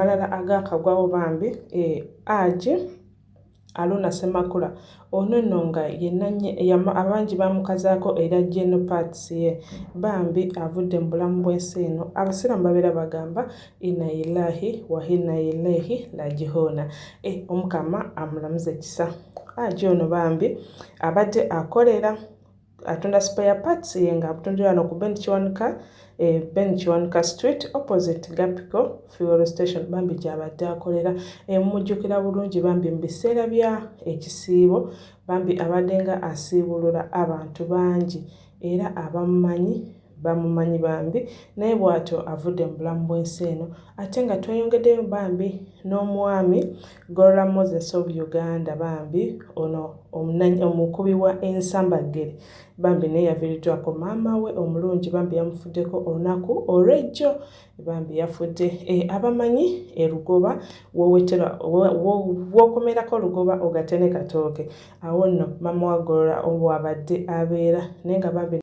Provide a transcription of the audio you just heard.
amalala agakagwawo bambi Aji Aluna Semakula ono nno nga abangi bamukazaako era General Parts ye bambi avudde mu bulamu bw'ensi eno. Abasiraamu babeera bagamba inna lillahi wa inna ilaihi raji'un. Omukama amulamuze kisa. Aji ono bambi abadde akolera atunda spare parts ye nga atundira wano ku Ben Kiwanuka Street opposite Gapico fuel station bambi gy'abadde akolera. Mujjukira bulungi bambi mu biseera bya ekisiibo bambi abadde nga asiibulula abantu bangi era abamumanyi bamumanyi bambi naye bw'atyo avudde mu bulamu bw'ensi eno ate nga tweyongeddeyo bambi n'omwami Gorra Moses of Uganda bambi ono omukubi wa ensambagere bambi naye yaviiriddwako maama we omulungi bambi yamufuddeko olunaku olw'ejjo bambi yafudde. Abamanyi erugoba w'okomerako olugoba ogatene katooke awo nno maama wa Gorra obwabadde abeera naye nga bambi